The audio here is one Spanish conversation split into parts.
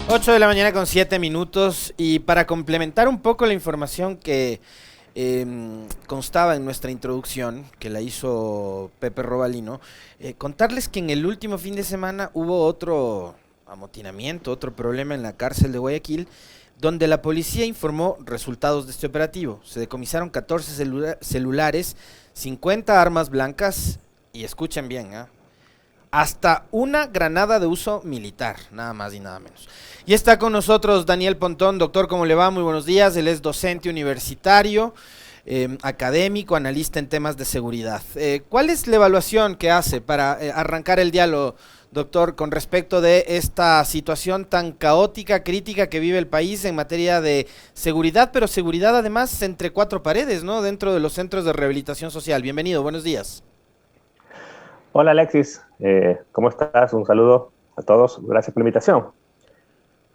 8 de la mañana con 7 minutos y para complementar un poco la información que constaba en nuestra introducción, que la hizo Pepe Robalino, contarles que en el último fin de semana hubo otro amotinamiento, otro problema en la cárcel de Guayaquil, donde la policía informó resultados de este operativo. Se decomisaron 14 celulares, 50 armas blancas y escuchen bien, hasta una granada de uso militar, nada más y nada menos. Y está con nosotros Daniel Pontón. Doctor, ¿cómo le va? Muy buenos días. Él es docente universitario, académico, analista en temas de seguridad. ¿Cuál es la evaluación que hace para arrancar el diálogo, doctor, con respecto de esta situación tan caótica, crítica que vive el país en materia de seguridad, pero seguridad además entre cuatro paredes, ¿no? Dentro de los centros de rehabilitación social. Bienvenido, buenos días. Hola Alexis, ¿cómo estás? Un saludo a todos, gracias por la invitación.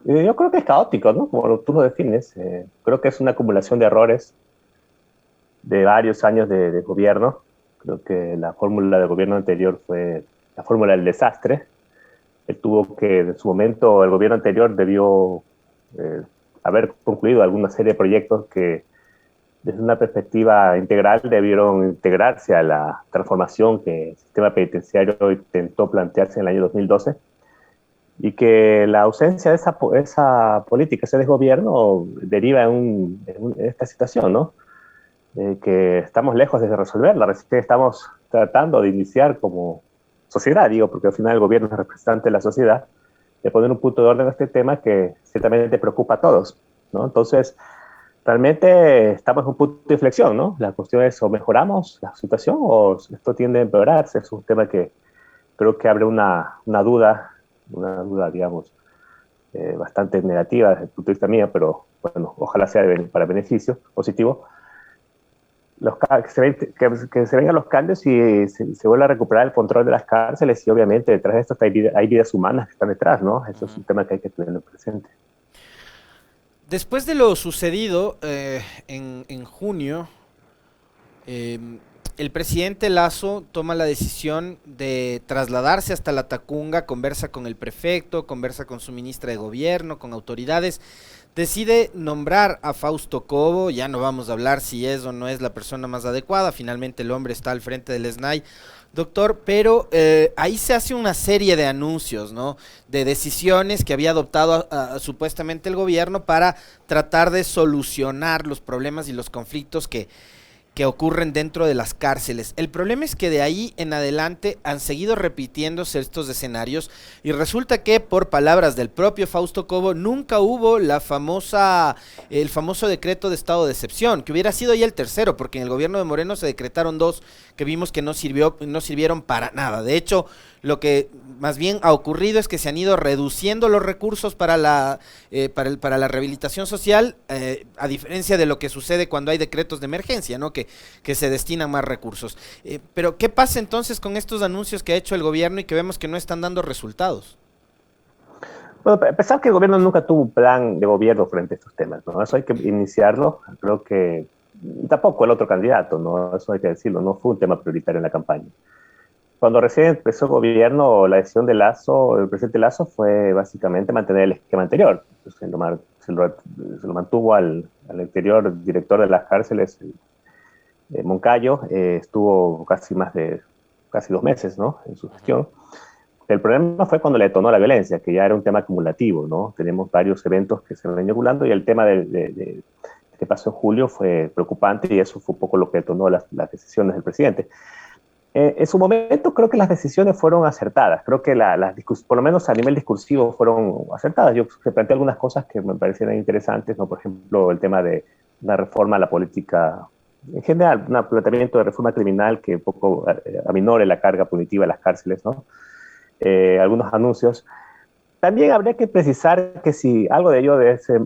Yo creo que es caótico, ¿no? Como tú lo defines, creo que es una acumulación de errores de varios años de gobierno. Creo que la fórmula del gobierno anterior fue la fórmula del desastre. Él tuvo que, en su momento, el gobierno anterior debió haber concluido alguna serie de proyectos que desde una perspectiva integral debieron integrarse a la transformación que el sistema penitenciario intentó plantearse en el año 2012 y que la ausencia de esa política, ese desgobierno deriva en esta situación, ¿no? Que estamos lejos de resolverla, recién estamos tratando de iniciar como sociedad, digo, porque al final el gobierno es representante de la sociedad, de poner un punto de orden a este tema que ciertamente preocupa a todos, ¿no? Entonces, realmente estamos en un punto de inflexión, ¿no? La cuestión es o mejoramos la situación o esto tiende a empeorarse. Es un tema que creo que abre una duda, digamos, bastante negativa desde el punto de vista mío, pero bueno, ojalá sea para beneficio positivo. Que se vengan los cambios y se vuelva a recuperar el control de las cárceles y obviamente detrás de esto hay vidas humanas que están detrás, ¿no? Eso es un tema que hay que tener presente. Después de lo sucedido en junio, eh, el presidente Lasso toma la decisión de trasladarse hasta la Tacunga, conversa con el prefecto, conversa con su ministra de gobierno, con autoridades, decide nombrar a Fausto Cobo. Ya no vamos a hablar si es o no es la persona más adecuada, finalmente el hombre está al frente del SNAI, doctor, pero ahí se hace una serie de anuncios, ¿no? De decisiones que había adoptado supuestamente el gobierno para tratar de solucionar los problemas y los conflictos que ocurren dentro de las cárceles. El problema es que de ahí en adelante han seguido repitiéndose estos escenarios y resulta que, por palabras del propio Fausto Cobo, nunca hubo el famoso decreto de estado de excepción, que hubiera sido ya el tercero, porque en el gobierno de Moreno se decretaron dos que vimos que no sirvieron para nada. De hecho, lo que más bien ha ocurrido es que se han ido reduciendo los recursos para la rehabilitación social, a diferencia de lo que sucede cuando hay decretos de emergencia, ¿no? Que se destinan más recursos. Pero, ¿qué pasa entonces con estos anuncios que ha hecho el gobierno y que vemos que no están dando resultados? Bueno, a pesar que el gobierno nunca tuvo un plan de gobierno frente a estos temas, ¿no? Eso hay que iniciarlo. Creo que tampoco el otro candidato, ¿no? Eso hay que decirlo, no fue un tema prioritario en la campaña. Cuando recién empezó el gobierno, la decisión de Lasso, el presidente Lasso, fue básicamente mantener el esquema anterior. Se lo mantuvo al anterior director de las cárceles, Moncayo, estuvo casi 2 meses, ¿no? En su gestión. El problema fue cuando le detonó la violencia, que ya era un tema acumulativo, ¿no? Tenemos varios eventos que se van acumulando y el tema que pasó en julio fue preocupante y eso fue un poco lo que detonó las decisiones del presidente. En su momento creo que las decisiones fueron acertadas, creo que por lo menos a nivel discursivo fueron acertadas. Yo se planteé algunas cosas que me parecieron interesantes, ¿no? Por ejemplo, el tema de una reforma a la política en general, un planteamiento de reforma criminal que un poco aminore la carga punitiva de las cárceles, ¿no? Algunos anuncios. También habría que precisar que si algo de ello debe ser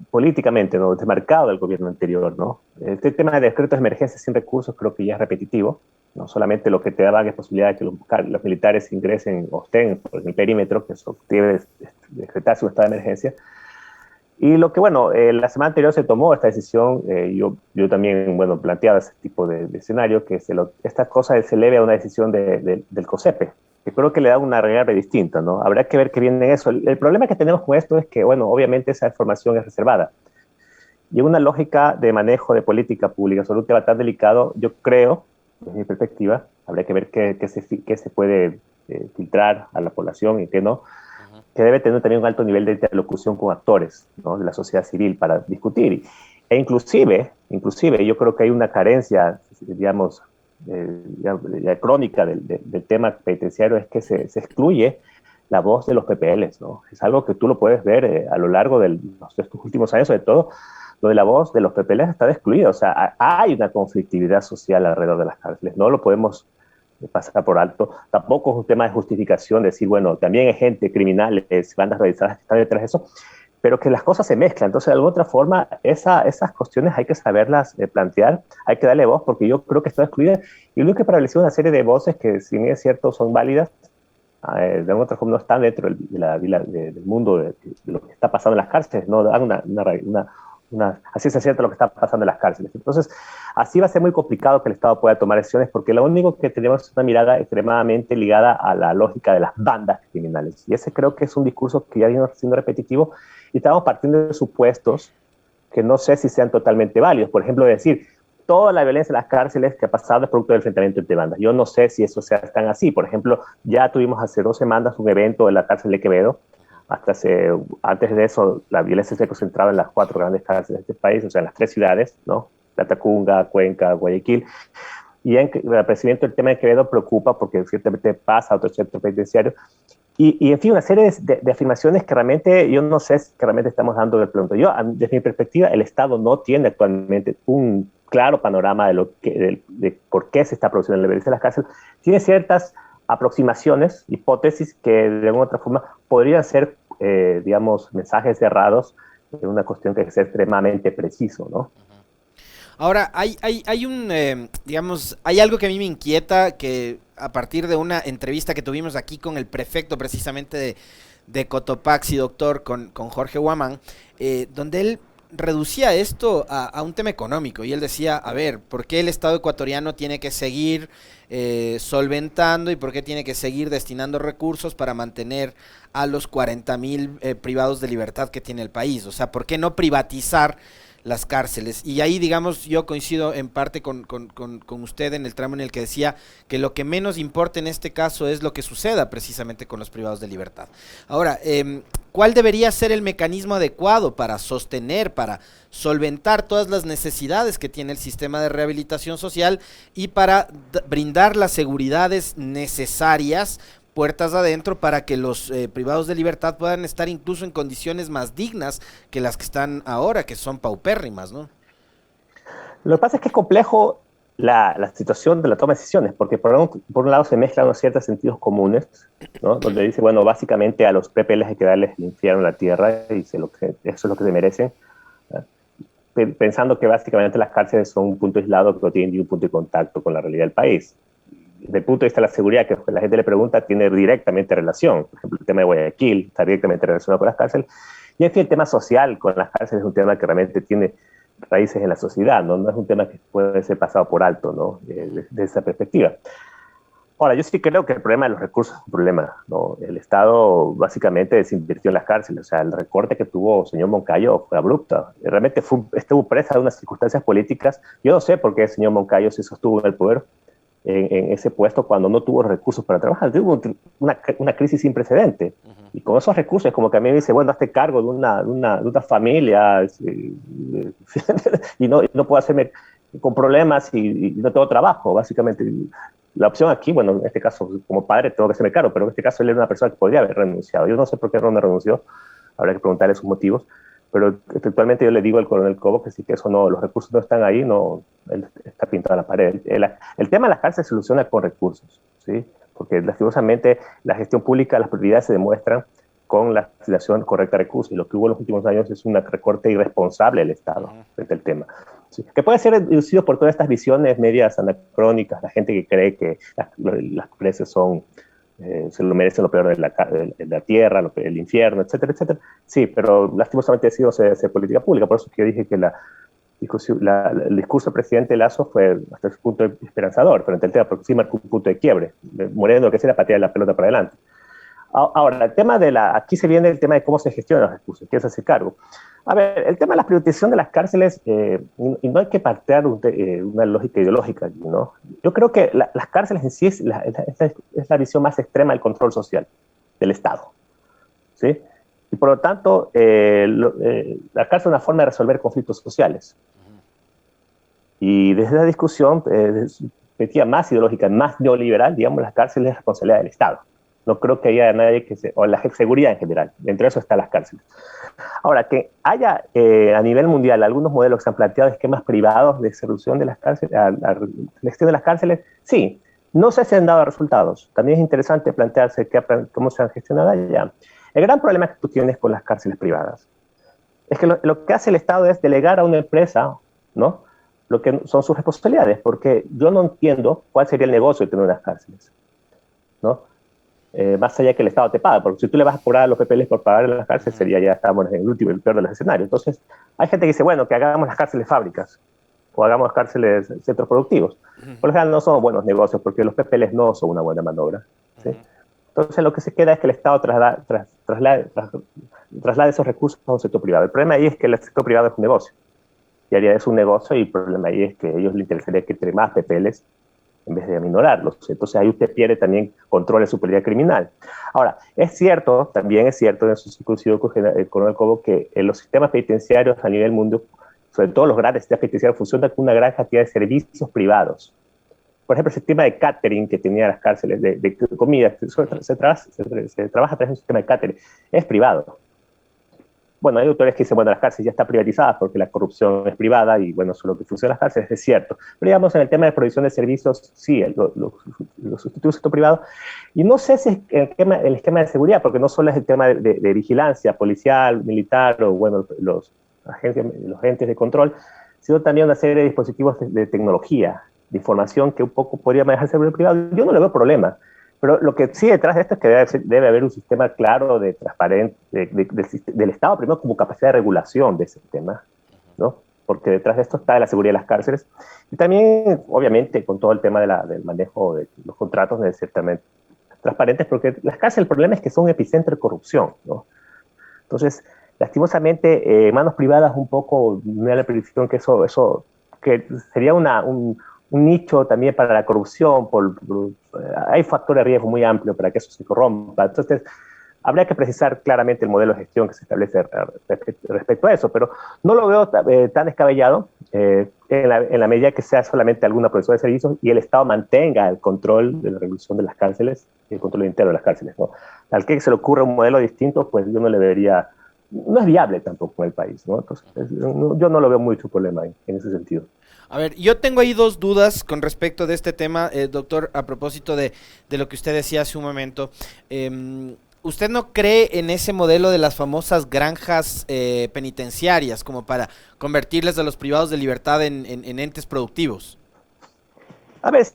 políticamente, ¿no? Desmarcado del gobierno anterior, ¿no? Este tema de decretos de emergencia sin recursos creo que ya es repetitivo. No solamente lo que te da es posibilidad de que los militares ingresen o estén en el perímetro, que eso debe decretarse un estado de emergencia. Y lo que, bueno, la semana anterior se tomó esta decisión, yo también, bueno, planteaba ese tipo de escenario, que esta cosa se eleve a una decisión del COSEPE, que creo que le da una regla distinta, ¿no? Habrá que ver qué viene eso. El problema que tenemos con esto es que, bueno, obviamente esa información es reservada. Y en una lógica de manejo de política pública sobre un tema tan delicado, yo creo, desde mi perspectiva, habría que ver qué se puede filtrar a la población y qué no, que debe tener también un alto nivel de interlocución con actores, ¿no?, de la sociedad civil para discutir. E inclusive yo creo que hay una carencia, digamos, crónica del tema penitenciario, es que se excluye la voz de los PPLs, ¿no? Es algo que tú lo puedes ver a lo largo de estos últimos años, sobre todo, donde la voz de los PPLs está excluida. O sea, hay una conflictividad social alrededor de las cárceles, no lo podemos pasar por alto. Tampoco es un tema de justificación decir, bueno, también hay gente, criminales, bandas radicales que están detrás de eso, pero que las cosas se mezclan. Entonces, de alguna otra forma, esas cuestiones hay que saberlas plantear, hay que darle voz, porque yo creo que está excluida. Y lo que prevaleció una serie de voces que, si bien es cierto, son válidas, de alguna otra forma no están dentro del mundo de lo que está pasando en las cárceles, no dan así se siente lo que está pasando en las cárceles. Entonces, así va a ser muy complicado que el Estado pueda tomar decisiones, porque lo único que tenemos es una mirada extremadamente ligada a la lógica de las bandas criminales. Y ese creo que es un discurso que ya viene siendo repetitivo, y estamos partiendo de supuestos que no sé si sean totalmente válidos. Por ejemplo, decir, toda la violencia en las cárceles que ha pasado es producto del enfrentamiento entre bandas. Yo no sé si eso sea tan así. Por ejemplo, ya tuvimos hace 2 semanas un evento en la cárcel de Quevedo. Antes de eso, la violencia se concentraba en las 4 grandes cárceles de este país, o sea, en las 3 ciudades, ¿no? Latacunga, Cuenca, Guayaquil. Y el presidente, el tema de Quevedo preocupa porque ciertamente pasa a otro centro penitenciario. Y en fin, una serie de afirmaciones que realmente yo no sé si realmente estamos dando de pronto. Yo, desde mi perspectiva, el Estado no tiene actualmente un claro panorama de por qué se está produciendo la violencia en las cárceles. Tiene ciertas aproximaciones, hipótesis que de alguna otra forma podrían ser, digamos, mensajes cerrados de una cuestión que hay que ser extremadamente preciso, ¿no? Ahora, digamos, hay algo que a mí me inquieta, que a partir de una entrevista que tuvimos aquí con el prefecto precisamente de Cotopaxi, doctor, con Jorge Guamán, donde él reducía esto a un tema económico, y él decía, a ver, ¿por qué el Estado ecuatoriano tiene que seguir solventando y por qué tiene que seguir destinando recursos para mantener a los 40,000 privados de libertad que tiene el país? O sea, ¿por qué no privatizar las cárceles? Y ahí, digamos, yo coincido en parte con usted en el tramo en el que decía que lo que menos importa en este caso es lo que suceda precisamente con los privados de libertad. Ahora, ¿cuál debería ser el mecanismo adecuado para sostener, para solventar todas las necesidades que tiene el sistema de rehabilitación social y para brindar las seguridades necesarias puertas adentro para que los privados de libertad puedan estar incluso en condiciones más dignas que las que están ahora, que son paupérrimas, ¿no? Lo que pasa es que es complejo la situación de la toma de decisiones, porque por un lado se mezclan unos ciertos sentidos comunes, ¿no? Donde dice, bueno, básicamente a los PPLs hay que darles el infierno en la tierra y eso es lo que se merecen, ¿no? Pensando que básicamente las cárceles son un punto aislado que no tienen ningún punto de contacto con la realidad del país. Desde el punto de vista de la seguridad, que la gente le pregunta, tiene directamente relación. Por ejemplo, el tema de Guayaquil está directamente relacionado con las cárceles. Y en fin, el tema social con las cárceles es un tema que realmente tiene raíces en la sociedad, ¿no? No es un tema que puede ser pasado por alto, ¿no? Desde esa perspectiva. Ahora, yo sí creo que el problema de los recursos es un problema, ¿no? El Estado básicamente desinvirtió en las cárceles. O sea, el recorte que tuvo el señor Moncayo fue abrupto. Realmente estuvo presa de unas circunstancias políticas. Yo no sé por qué el señor Moncayo se sostuvo en el poder, en ese puesto, cuando no tuvo recursos para trabajar. Tuvo una crisis sin precedente. Y con esos recursos, como que a mí me dice, bueno, hazte cargo de una familia y no puedo hacerme con problemas y no tengo trabajo, básicamente. La opción aquí, bueno, en este caso, como padre, tengo que hacerme cargo, pero en este caso él era una persona que podría haber renunciado. Yo no sé por qué no renunció, habrá que preguntarle sus motivos, pero actualmente yo le digo al coronel Cobo que sí, que eso no, los recursos no están ahí, no, él está pintado en la pared. El tema de las cárceles se soluciona con recursos, ¿sí? Porque lastimosamente la gestión pública, las prioridades se demuestran con la asignación correcta de recursos, y lo que hubo en los últimos años es un recorte irresponsable del Estado frente al tema. Sí, que puede ser inducido por todas estas visiones medias anacrónicas, la gente que cree que las presos se lo merecen lo peor de la tierra, el infierno, etcétera, etcétera. Sí, pero lastimosamente ha sido hacer política pública, por eso es que yo dije que el discurso del presidente Lasso fue hasta ese punto esperanzador frente al tema, porque sí marcó un punto de quiebre. Moreno, que era patear la pelota para adelante. Ahora, el tema aquí se viene el tema de cómo se gestionan los recursos, quién se hace cargo. A ver, el tema de la privatización de las cárceles, y no hay que partir una lógica ideológica, ¿no? Yo creo que las cárceles en sí es la visión más extrema del control social del Estado, ¿sí? Y por lo tanto, la cárcel es una forma de resolver conflictos sociales. Y desde la discusión, más ideológica, más neoliberal, digamos, las cárceles es responsabilidad del Estado. No creo que haya nadie o la seguridad en general. Dentro de eso están las cárceles. Ahora, que haya a nivel mundial algunos modelos que se han planteado esquemas privados de solución de las cárceles, la gestión de las cárceles, sí. No sé si han dado resultados. También es interesante plantearse cómo se han gestionado allá. El gran problema que tú tienes con las cárceles privadas es que lo que hace el Estado es delegar a una empresa, ¿no?, lo que son sus responsabilidades, porque yo no entiendo cuál sería el negocio de tener unas cárceles, ¿no? Más allá que el Estado te paga, porque si tú le vas a cobrar a los papeles por pagar en las cárceles, ya estamos en el último, el peor de los escenarios. Entonces, hay gente que dice, bueno, que hagamos las cárceles fábricas, o hagamos cárceles centros productivos. Por lo general no son buenos negocios, porque los papeles no son una buena maniobra, ¿sí? Entonces, lo que se queda es que el Estado traslade esos recursos a un sector privado. El problema ahí es que el sector privado es un negocio, y haría eso un negocio, y el problema ahí es que a ellos les interesaría que entre más papeles en vez de aminorarlos. Entonces ahí usted pierde también control de su política criminal. Ahora, también es cierto, en eso sí coincido con el coronel Cobo, que en los sistemas penitenciarios a nivel mundo, sobre todo los grandes sistemas penitenciarios, funcionan con una gran cantidad de servicios privados. Por ejemplo, el sistema de catering que tenía las cárceles, de comida, se trabaja a través de un sistema de catering, es privado. Bueno, hay autores que dicen, bueno, las cárceles ya están privatizadas porque la corrupción es privada y, bueno, eso es lo que funciona en las cárceles, es cierto. Pero, digamos, en el tema de provisión de servicios, sí, lo sustituye el sector privado. Y no sé si es el esquema de seguridad, porque no solo es el tema de vigilancia policial, militar o, bueno, los agentes de control, sino también una serie de dispositivos de tecnología, de información que un poco podría manejarse por el privado. Yo no le veo problema. Pero lo que sí detrás de esto es que debe haber un sistema claro de transparencia del Estado, primero como capacidad de regulación de ese tema, ¿no? Porque detrás de esto está la seguridad de las cárceles. Y también, obviamente, con todo el tema del manejo de los contratos, deben ser también transparentes, porque las cárceles, el problema es que son un epicentro de corrupción, ¿no? Entonces, lastimosamente, manos privadas un poco, me da la percepción que eso que sería un nicho también para la corrupción, hay factores de riesgo muy amplios para que eso se corrompa. Entonces, habría que precisar claramente el modelo de gestión que se establece respecto a eso, pero no lo veo tan descabellado en la medida que sea solamente alguna provisión de servicios y el Estado mantenga el control de la regulación de las cárceles y el control interno de las cárceles, ¿no? Al que se le ocurra un modelo distinto, pues yo no le vería, no es viable tampoco en el país, ¿no? Entonces, yo no lo veo mucho problema en ese sentido. A ver, yo tengo ahí dos dudas con respecto de este tema, doctor, a propósito de lo que usted decía hace un momento. ¿Usted no cree en ese modelo de las famosas granjas penitenciarias como para convertirles a los privados de libertad en entes productivos? A ver,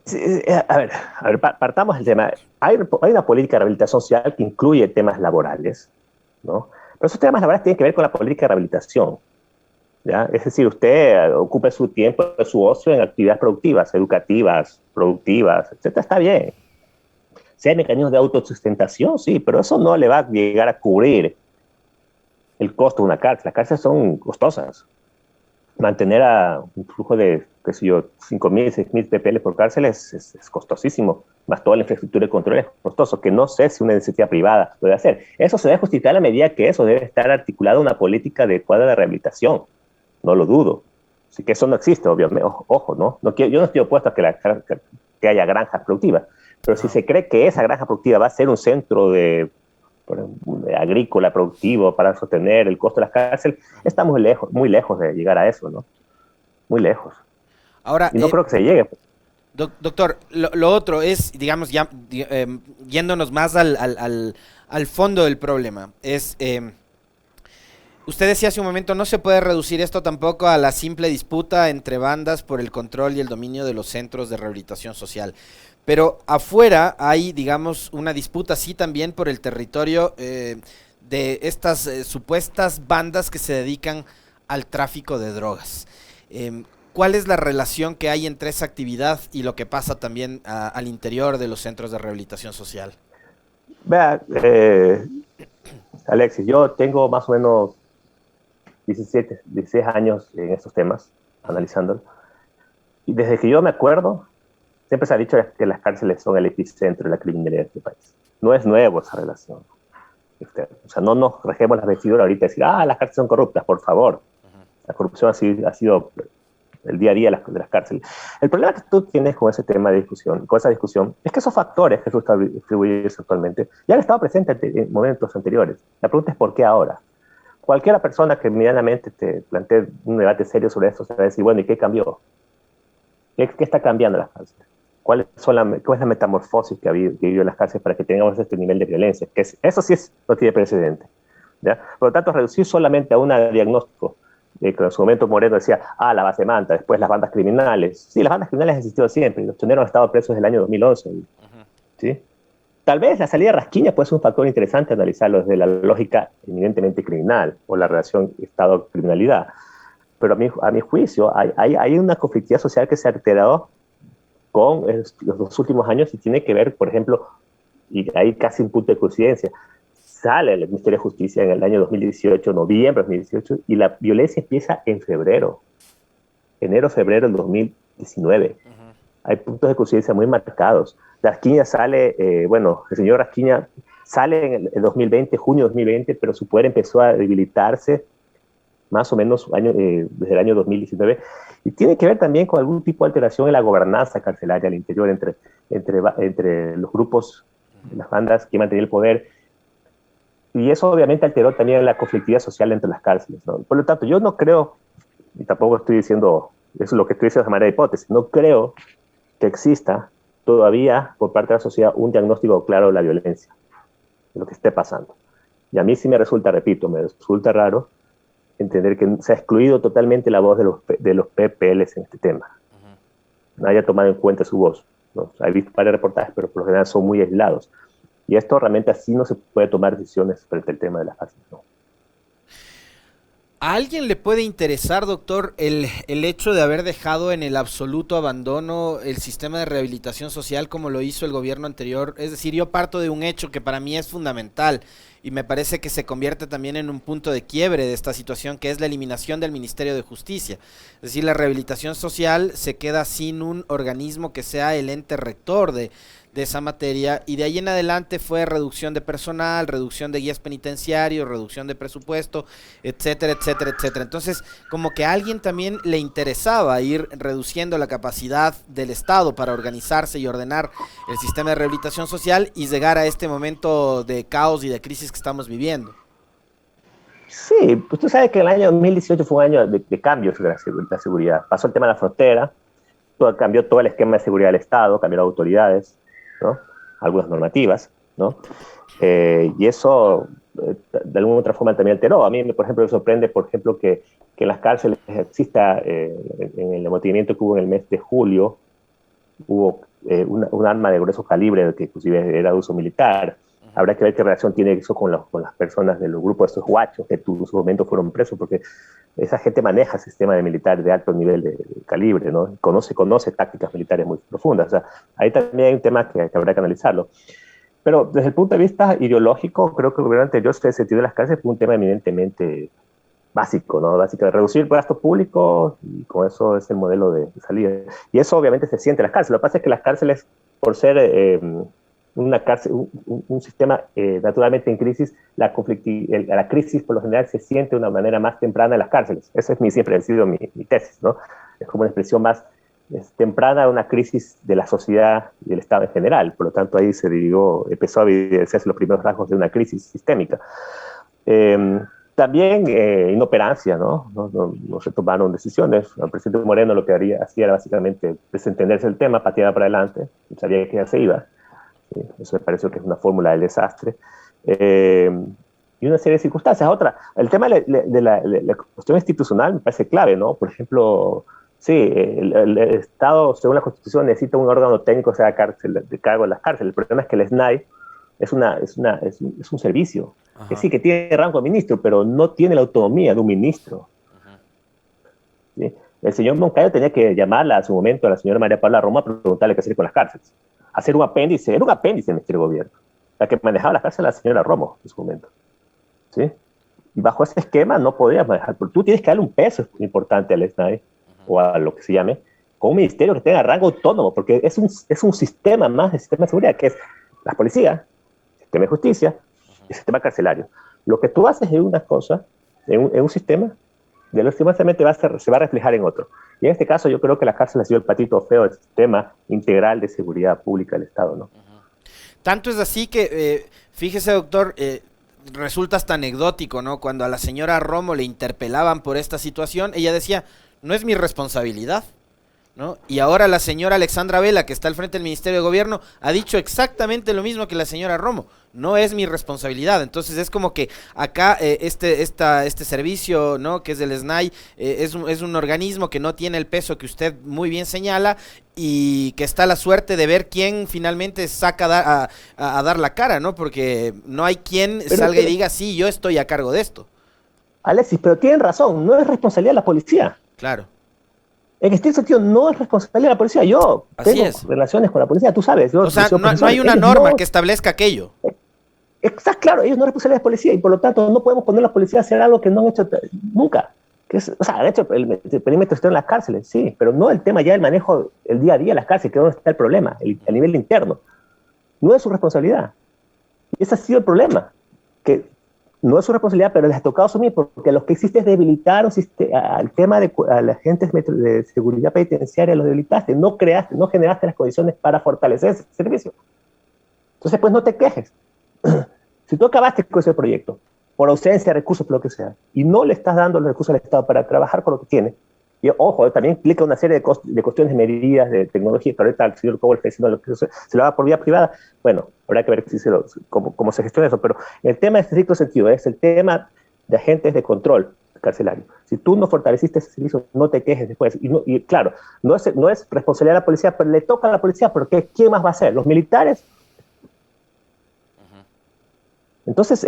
partamos del tema. Hay una política de rehabilitación social que incluye temas laborales, ¿no? Pero esos temas laborales tienen que ver con la política de rehabilitación, ¿ya? Es decir, usted ocupe su tiempo, su ocio en actividades productivas, educativas, productivas, etcétera, está bien. Si hay mecanismos de autosustentación, sí, pero eso no le va a llegar a cubrir el costo de una cárcel. Las cárceles son costosas. Mantener a un flujo de, qué sé yo, 5.000, 6.000 PPL por cárcel es costosísimo. Más toda la infraestructura de control es costoso, que no sé si una iniciativa privada puede hacer. Eso se debe justificar a la medida que eso debe estar articulado en una política adecuada de rehabilitación. No lo dudo. Así que eso no existe, obviamente. Ojo, ¿no? Yo no estoy opuesto a que haya granjas productivas, pero si se cree que esa granja productiva va a ser un centro de agrícola productivo para sostener el costo de las cárceles, estamos muy lejos de llegar a eso, ¿no? Muy lejos. Ahora, y no creo que se llegue. Doctor, lo otro es, digamos, ya yéndonos más al fondo del problema, es... usted decía hace un momento, no se puede reducir esto tampoco a la simple disputa entre bandas por el control y el dominio de los centros de rehabilitación social. Pero afuera hay, digamos, una disputa, sí, también por el territorio de estas supuestas bandas que se dedican al tráfico de drogas. ¿Cuál es la relación que hay entre esa actividad y lo que pasa también al interior de los centros de rehabilitación social? Vea, Alexis, yo tengo más o menos 16 años en estos temas, analizándolo. Y desde que yo me acuerdo, siempre se ha dicho que las cárceles son el epicentro de la criminalidad de este país. No es nuevo esa relación. O sea, no nos regemos las vestiduras ahorita y decir, las cárceles son corruptas, por favor. La corrupción ha sido el día a día de las cárceles. El problema que tú tienes con ese tema de discusión, con esa discusión, es que esos factores que tú distribuyes actualmente ya han estado presentes en momentos anteriores. La pregunta es ¿por qué ahora? Cualquier persona que medianamente te plantee un debate serio sobre esto se va a decir, bueno, ¿y qué cambió? ¿Qué está cambiando en las cárceles? ¿Cuál es la metamorfosis que ha vivido en las cárceles para que tengamos este nivel de violencia? Eso sí no tiene precedente, ¿ya? Por lo tanto, reducir solamente a un diagnóstico, que en su momento Moreno decía, la base manta, después las bandas criminales. Sí, las bandas criminales han existido siempre, y los choneros han estado presos desde el año 2011. ¿Sí? Tal vez la salida de Rasquiña puede ser un factor interesante analizarlo desde la lógica eminentemente criminal o la relación Estado-criminalidad. Pero a mi juicio hay una conflictividad social que se ha alterado con los 2 últimos años y tiene que ver, por ejemplo, y hay casi un punto de coincidencia, sale el Ministerio de Justicia en el año 2018, noviembre de 2018, y la violencia empieza en febrero, enero-febrero del 2019. Hay puntos de coincidencia muy marcados. Rasquiña sale, el señor Rasquiña sale en el 2020, junio de 2020, pero su poder empezó a debilitarse más o menos desde el año 2019, y tiene que ver también con algún tipo de alteración en la gobernanza carcelaria al interior entre los grupos, las bandas que mantenían el poder, y eso obviamente alteró también la conflictividad social entre las cárceles, ¿no? Por lo tanto, yo no creo, y tampoco estoy diciendo, eso es lo que estoy diciendo de manera de hipótesis, no creo que exista todavía por parte de la sociedad un diagnóstico claro de la violencia, de lo que esté pasando. Y a mí sí me resulta raro entender que se ha excluido totalmente la voz de los PPLs en este tema. No haya tomado en cuenta su voz, ¿no? He visto varios reportajes, pero por lo general son muy aislados. Y esto realmente así no se puede tomar decisiones frente al tema de las cárceles, ¿no? ¿A alguien le puede interesar, doctor, el hecho de haber dejado en el absoluto abandono el sistema de rehabilitación social como lo hizo el gobierno anterior? Es decir, yo parto de un hecho que para mí es fundamental y me parece que se convierte también en un punto de quiebre de esta situación, que es la eliminación del Ministerio de Justicia. Es decir, la rehabilitación social se queda sin un organismo que sea el ente rector de esa materia, y de ahí en adelante fue reducción de personal, reducción de guías penitenciarios, reducción de presupuesto, etcétera, etcétera, etcétera. Entonces, como que a alguien también le interesaba ir reduciendo la capacidad del Estado para organizarse y ordenar el sistema de rehabilitación social y llegar a este momento de caos y de crisis que estamos viviendo. Sí, pues tú sabes que el año 2018 fue un año de cambios de la seguridad. Pasó el tema de la frontera, cambió todo el esquema de seguridad del Estado, cambiaron autoridades, ¿no? Algunas normativas, ¿no? Y eso de alguna u otra forma también alteró. A mí, por ejemplo, me sorprende, por ejemplo, que en las cárceles exista, en el movimiento que hubo en el mes de julio, hubo un arma de grueso calibre que inclusive era de uso militar. Habrá que ver qué relación tiene eso con las personas de los grupos de estos guachos que en su momento fueron presos, porque esa gente maneja sistemas de militares de alto nivel de calibre, ¿no? Conoce tácticas militares muy profundas. O sea, ahí también hay un tema que habrá que analizarlo. Pero desde el punto de vista ideológico, creo que el gobierno anterior, en el sentido de las cárceles, fue un tema eminentemente básico, ¿no? Básico de reducir el gasto público, y con eso es el modelo de salida. Y eso obviamente se siente en las cárceles. Lo que pasa es que las cárceles, por ser una cárcel, un sistema naturalmente en crisis, la crisis por lo general se siente de una manera más temprana en las cárceles. Esa es siempre ha sido mi tesis, ¿no? Es como una expresión más temprana de una crisis de la sociedad y del Estado en general. Por lo tanto, ahí empezó a evidenciarse los primeros rasgos de una crisis sistémica. También inoperancia, ¿no? No se tomaron decisiones. El presidente Moreno lo que hacía era básicamente desentenderse del tema, pateaba para adelante, sabía que ya se iba. Eso me parece que es una fórmula del desastre. Y una serie de circunstancias. Otra, el tema de la cuestión institucional me parece clave, ¿no? Por ejemplo, sí, el Estado, según la Constitución, necesita un órgano técnico que sea de cargo de las cárceles. El problema es que el SNAI es un servicio. Que sí, que tiene rango de ministro, pero no tiene la autonomía de un ministro. ¿Sí? El señor Moncayo tenía que llamarla a su momento a la señora María Paula Romo a preguntarle qué hacer con las cárceles. Hacer un apéndice, era un apéndice del Ministerio de Gobierno. La que manejaba las cárceles era la señora Romo en su momento. ¿Sí? Y bajo ese esquema no podías manejar, porque tú tienes que darle un peso importante al SNAI, o a lo que se llame, con un ministerio que tenga rango autónomo, porque es un sistema más de sistema de seguridad, que es la policía, el sistema de justicia y el sistema carcelario. Lo que tú haces en una cosa, en un sistema, de los sistemas se va a reflejar en otro. Y en este caso yo creo que la cárcel ha sido el patito feo del sistema integral de seguridad pública del Estado, ¿no? Tanto es así que, fíjese, doctor, resulta hasta anecdótico, ¿no? Cuando a la señora Romo le interpelaban por esta situación, ella decía, no es mi responsabilidad, ¿no? Y ahora la señora Alexandra Vela, que está al frente del Ministerio de Gobierno, ha dicho exactamente lo mismo que la señora Romo, no es mi responsabilidad. Entonces es como que acá este servicio, ¿no?, que es del SNAI, es un organismo que no tiene el peso que usted muy bien señala, y que está a la suerte de ver quién finalmente saca a dar la cara, ¿no? Porque no hay quien salga y diga, sí, yo estoy a cargo de esto. Alexis, pero tienen razón, no es responsabilidad de la policía. Claro. En este sentido, no es responsabilidad de la policía. Yo tengo relaciones con la policía, tú sabes. O sea, no hay una norma que establezca aquello. Está claro, ellos no son responsabilidad de la policía y por lo tanto no podemos poner a la policía a hacer algo que no han hecho nunca. O sea, han hecho el perímetro está en las cárceles, sí, pero no el tema ya del manejo, el día a día de las cárceles, que es donde está el problema, a nivel interno. No es su responsabilidad. Y ese ha sido el problema, que no es su responsabilidad, pero les ha tocado asumir, porque lo que existe es debilitar al tema de a las agentes de seguridad penitenciaria, los debilitaste, no generaste las condiciones para fortalecer ese servicio. Entonces, pues no te quejes. Si tú acabaste con ese proyecto, por ausencia de recursos, por lo que sea, y no le estás dando los recursos al Estado para trabajar con lo que tiene, y ojo, también implica una serie de cuestiones, de medidas, de tecnología, que ahorita el señor Cobo está diciendo que se lo haga por vía privada. Bueno, habrá que ver cómo se gestiona eso, pero el tema en estricto sentido es el tema de agentes de control carcelario. Si tú no fortaleciste ese servicio, no te quejes después. Y claro, no es responsabilidad de la policía, pero le toca a la policía, porque ¿quién más va a hacer? ¿Los militares? Entonces,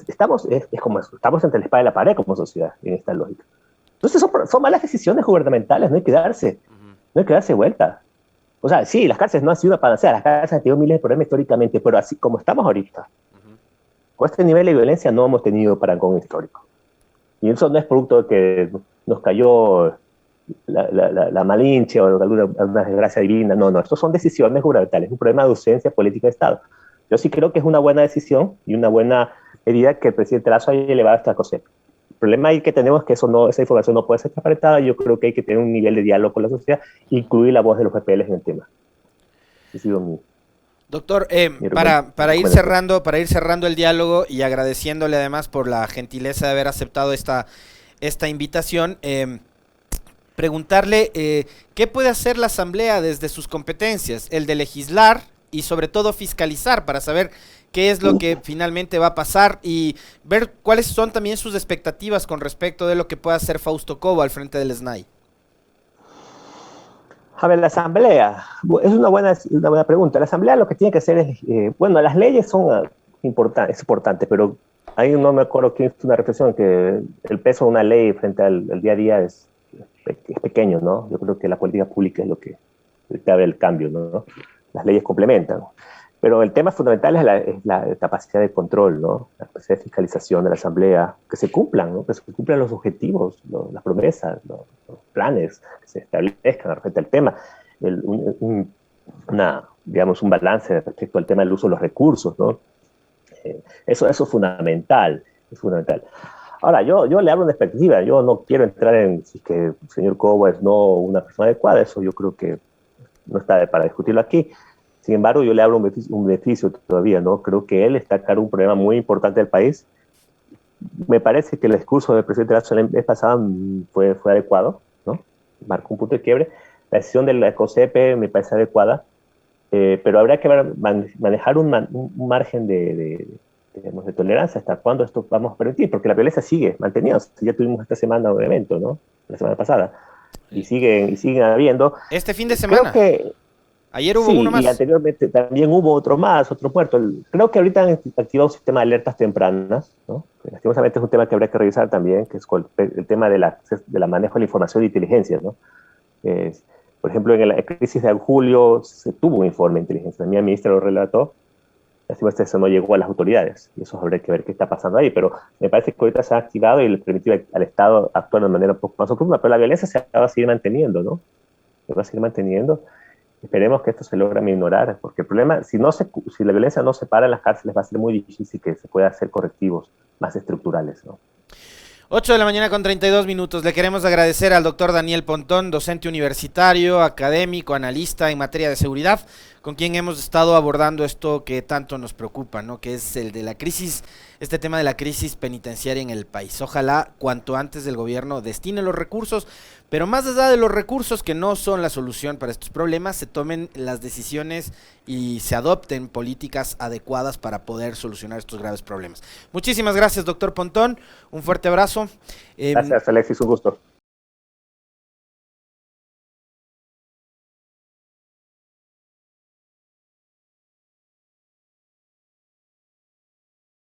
estamos entre la espada y la pared como sociedad en esta lógica. Entonces, son malas decisiones gubernamentales, no hay que darse vuelta. O sea, sí, las cárceles no han sido una panacea, las cárceles han tenido miles de problemas históricamente, pero así como estamos ahorita, con este nivel de violencia no hemos tenido parangón histórico. Y eso no es producto de que nos cayó la Malinche o alguna desgracia divina, no, esto son decisiones gubernamentales, es un problema de ausencia política de Estado. Yo sí creo que es una buena decisión y una buena medida que el presidente Lasso haya elevado esta COSEP. El problema ahí que tenemos es que esa información no puede ser transparentada. Yo creo que hay que tener un nivel de diálogo con la sociedad e incluir la voz de los PPLs en el tema. Ha sido Doctor, para ir cerrando el diálogo y agradeciéndole además por la gentileza de haber aceptado esta invitación, preguntarle qué puede hacer la Asamblea desde sus competencias, el de legislar y sobre todo fiscalizar para saber qué es lo que finalmente va a pasar y ver cuáles son también sus expectativas con respecto de lo que pueda hacer Fausto Cobo al frente del SNAI. A ver, la Asamblea, es una buena pregunta. La Asamblea lo que tiene que hacer es, las leyes son importantes, pero ahí no me acuerdo quién hizo una reflexión que el peso de una ley frente al día a día es pequeño, ¿no? Yo creo que la política pública es lo que abre el cambio, ¿no? Las leyes complementan. Pero el tema fundamental es la capacidad de control, ¿no? La capacidad de fiscalización de la Asamblea, que se cumplan, ¿no? Que se cumplan los objetivos, las promesas, los planes que se establezcan respecto al tema. Un balance respecto al tema del uso de los recursos, ¿no? Eso es fundamental, Ahora, yo le hablo de expectativa, yo no quiero entrar en si es que el señor Cobo es no una persona adecuada, eso yo creo que no está para discutirlo aquí. Sin embargo, yo le hablo un beneficio todavía, ¿no? Creo que él está a cargo de un problema muy importante del país. Me parece que el discurso del presidente Lasso la vez pasada fue adecuado, ¿no? Marcó un punto de quiebre. La decisión de la COSEP me parece adecuada, pero habría que manejar un margen de tolerancia hasta cuándo esto vamos a permitir, porque la violencia sigue manteniéndose. Ya tuvimos esta semana un evento, ¿no? La semana pasada. Y siguen habiendo. Este fin de semana. Creo que Ayer hubo Sí, uno más. y anteriormente también hubo otro más, otro muerto. Creo que ahorita han activado un sistema de alertas tempranas, ¿no? Lastimosamente es un tema que habría que revisar también, que es el tema de la manejo de la información de inteligencia, ¿no? Es, por ejemplo, en la crisis de julio se tuvo un informe de inteligencia. Mi ministra lo relató. Lastimosamente eso no llegó a las autoridades. Y eso habría que ver qué está pasando ahí. Pero me parece que ahorita se ha activado y le permitió al Estado actuar de manera un poco más oportuna. Pero la violencia se va a seguir manteniendo, ¿no? Se va a seguir manteniendo. Esperemos que esto se logre minorar, porque el problema, si la violencia no se para en las cárceles, va a ser muy difícil que se pueda hacer correctivos más estructurales, ¿no? 8 de la mañana con 32 minutos. Le queremos agradecer al doctor Daniel Pontón, docente universitario, académico, analista en materia de seguridad, con quien hemos estado abordando esto que tanto nos preocupa, ¿no? Que es el de la crisis, este tema de la crisis penitenciaria en el país. Ojalá cuanto antes el gobierno destine los recursos, pero más allá de los recursos, que no son la solución para estos problemas, se tomen las decisiones y se adopten políticas adecuadas para poder solucionar estos graves problemas. Muchísimas gracias, doctor Pontón. Un fuerte abrazo. Gracias, Alexis, un gusto.